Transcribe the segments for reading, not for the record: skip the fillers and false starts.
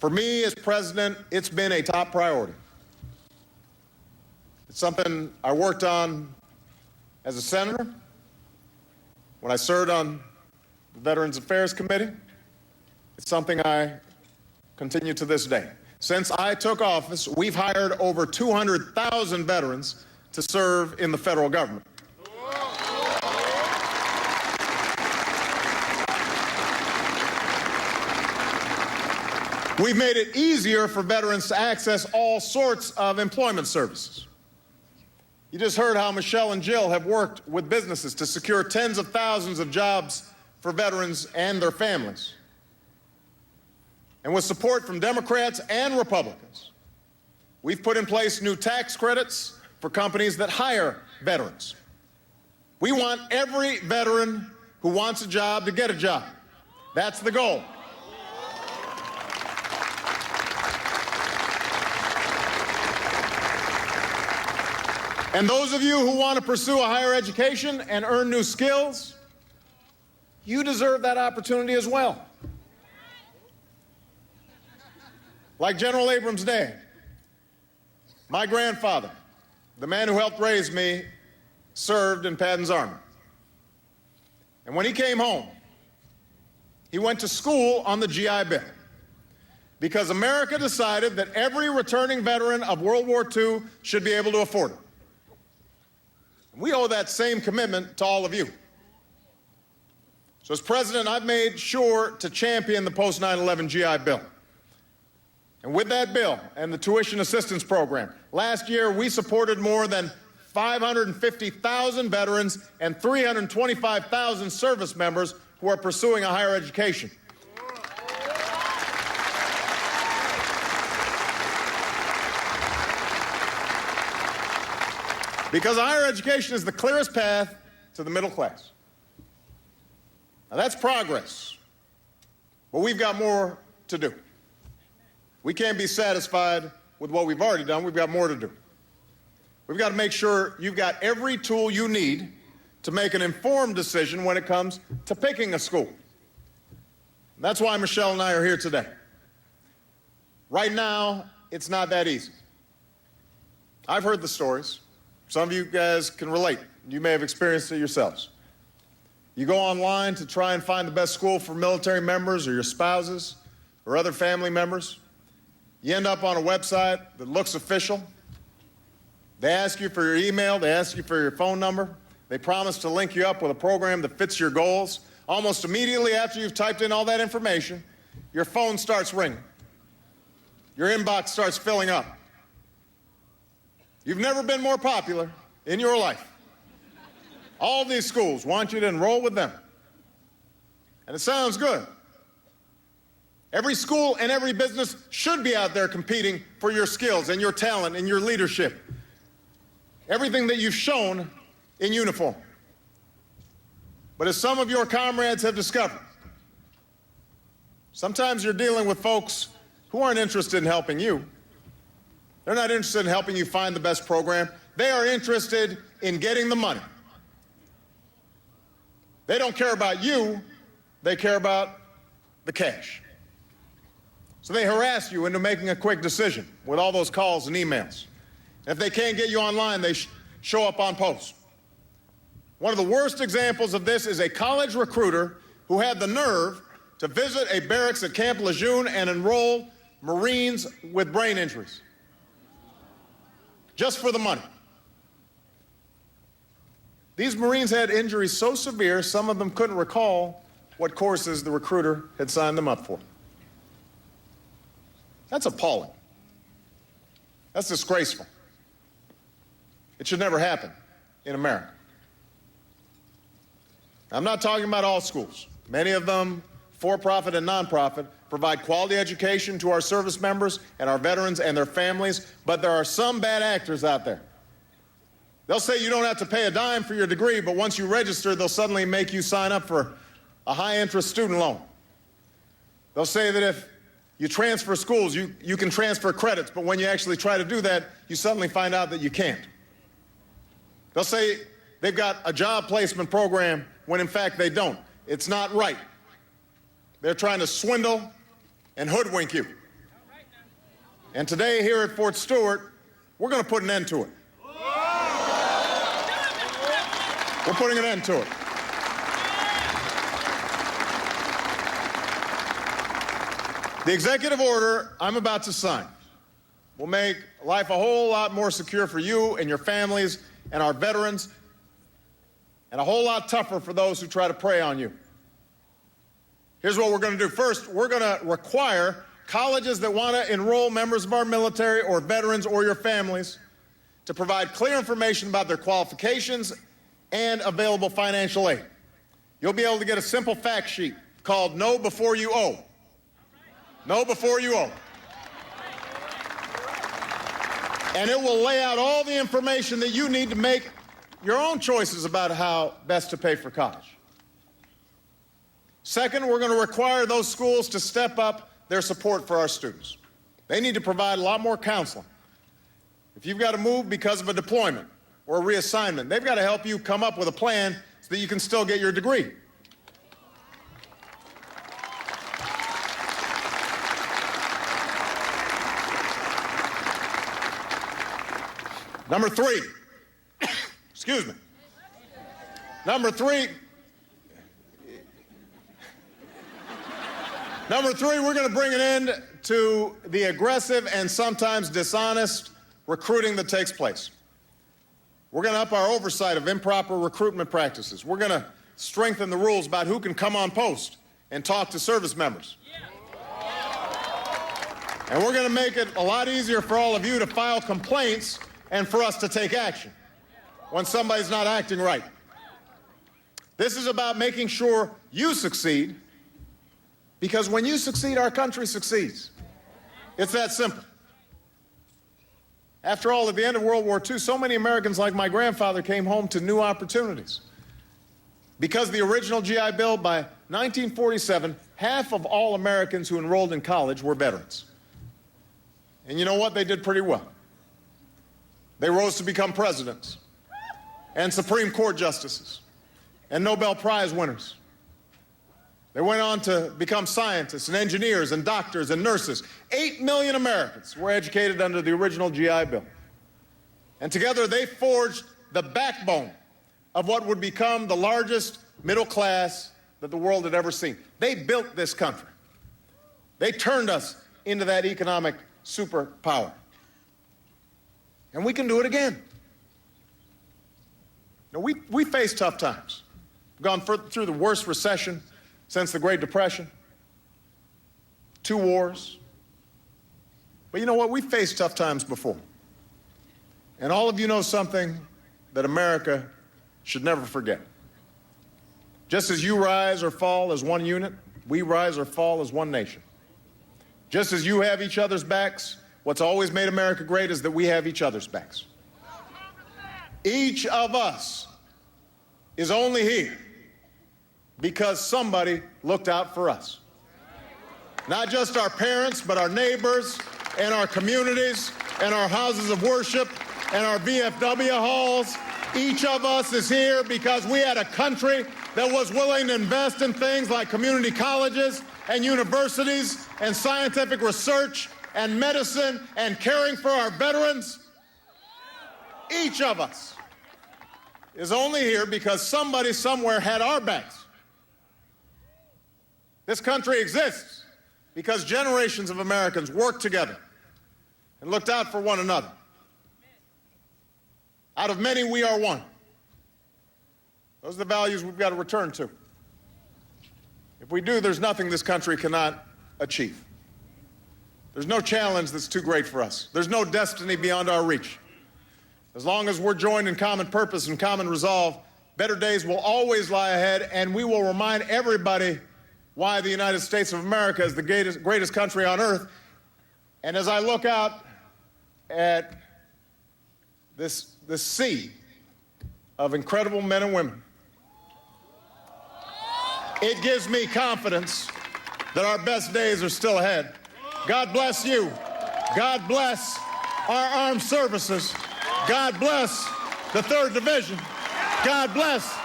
For me as president, it's been a top priority. It's something I worked on as a senator, when I served on the Veterans Affairs Committee. It's something I continue to this day. Since I took office, we've hired over 200,000 veterans to serve in the federal government. We've made it easier for veterans to access all sorts of employment services. You just heard how Michelle and Jill have worked with businesses to secure tens of thousands of jobs for veterans and their families. And with support from Democrats and Republicans, we've put in place new tax credits for companies that hire veterans. We want every veteran who wants a job to get a job. That's the goal. And those of you who want to pursue a higher education and earn new skills, you deserve that opportunity as well. Like General Abrams' dad, my grandfather, the man who helped raise me, served in Patton's Army. And when he came home, he went to school on the GI Bill because America decided that every returning veteran of World War II should be able to afford it. We owe that same commitment to all of you. So as president, I've made sure to champion the post-9/11 GI Bill. And with that bill and the tuition assistance program, last year we supported more than 550,000 veterans and 325,000 service members who are pursuing a higher education. Because higher education is the clearest path to the middle class. Now that's progress, but we've got more to do. We can't be satisfied with what we've already done. We've got more to do. We've got to make sure you've got every tool you need to make an informed decision when it comes to picking a school. And that's why Michelle and I are here today. Right now, it's not that easy. I've heard the stories. Some of you guys can relate. You may have experienced it yourselves. You go online to try and find the best school for military members or your spouses or other family members. You end up on a website that looks official. They ask you for your email. They ask you for your phone number. They promise to link you up with a program that fits your goals. Almost immediately after you've typed in all that information, your phone starts ringing. Your inbox starts filling up. You've never been more popular in your life. All these schools want you to enroll with them. And it sounds good. Every school and every business should be out there competing for your skills and your talent and your leadership. Everything that you've shown in uniform. But as some of your comrades have discovered, sometimes you're dealing with folks who aren't interested in helping you. They're not interested in helping you find the best program. They are interested in getting the money. They don't care about you. They care about the cash. So they harass you into making a quick decision with all those calls and emails. And if they can't get you online, they show up on posts. One of the worst examples of this is a college recruiter who had the nerve to visit a barracks at Camp Lejeune and enroll Marines with brain injuries. Just for the money. These Marines had injuries so severe, some of them couldn't recall what courses the recruiter had signed them up for. That's appalling. That's disgraceful. It should never happen in America. I'm not talking about all schools. Many of them, for-profit and nonprofit, provide quality education to our service members and our veterans and their families, but there are some bad actors out there. They'll say you don't have to pay a dime for your degree, but once you register, they'll suddenly make you sign up for a high-interest student loan. They'll say that if you transfer schools, you can transfer credits, but when you actually try to do that, you suddenly find out that you can't. They'll say they've got a job placement program when in fact they don't. It's not right. They're trying to swindle and hoodwink you. And today here at Fort Stewart, we're going to put an end to it. We're putting an end to it. The executive order I'm about to sign will make life a whole lot more secure for you and your families and our veterans, and a whole lot tougher for those who try to prey on you. Here's what we're going to do. First, we're going to require colleges that want to enroll members of our military or veterans or your families to provide clear information about their qualifications and available financial aid. You'll be able to get a simple fact sheet called Know Before You Owe. Know Before You Owe. And it will lay out all the information that you need to make your own choices about how best to pay for college. Second, we're going to require those schools to step up their support for our students. They need to provide a lot more counseling. If you've got to move because of a deployment or a reassignment, they've got to help you come up with a plan so that you can still get your degree. Number three, excuse me. Number three, we're going to bring an end to the aggressive and sometimes dishonest recruiting that takes place. We're going to up our oversight of improper recruitment practices. We're going to strengthen the rules about who can come on post and talk to service members. And we're going to make it a lot easier for all of you to file complaints and for us to take action when somebody's not acting right. This is about making sure you succeed, because when you succeed, our country succeeds. It's that simple. After all, at the end of World War II, so many Americans like my grandfather came home to new opportunities. Because of the original GI Bill, by 1947, half of all Americans who enrolled in college were veterans. And you know what? They did pretty well. They rose to become presidents and Supreme Court justices and Nobel Prize winners. They went on to become scientists and engineers and doctors and nurses. 8 million Americans were educated under the original GI Bill. And together they forged the backbone of what would become the largest middle class that the world had ever seen. They built this country. They turned us into that economic superpower. And we can do it again. Now, we face tough times. We've gone through the worst recession since the Great Depression, 2 wars. But you know what? We've faced tough times before. And all of you know something that America should never forget. Just as you rise or fall as one unit, we rise or fall as one nation. Just as you have each other's backs, what's always made America great is that we have each other's backs. Each of us is only here because somebody looked out for us. Not just our parents, but our neighbors and our communities and our houses of worship and our VFW halls. Each of us is here because we had a country that was willing to invest in things like community colleges and universities and scientific research and medicine and caring for our veterans. Each of us is only here because somebody somewhere had our backs. This country exists because generations of Americans worked together and looked out for one another. Out of many, we are one. Those are the values we've got to return to. If we do, there's nothing this country cannot achieve. There's no challenge that's too great for us. There's no destiny beyond our reach. As long as we're joined in common purpose and common resolve, better days will always lie ahead, and we will remind everybody why the United States of America is the greatest country on earth. And as I look out at this sea of incredible men and women, it gives me confidence that our best days are still ahead. God bless you. God bless our armed services. God bless the 3rd Division. God bless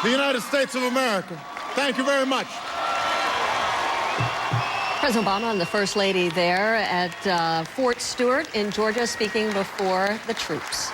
the United States of America. Thank you very much. President Obama and the First Lady there at Fort Stewart in Georgia speaking before the troops.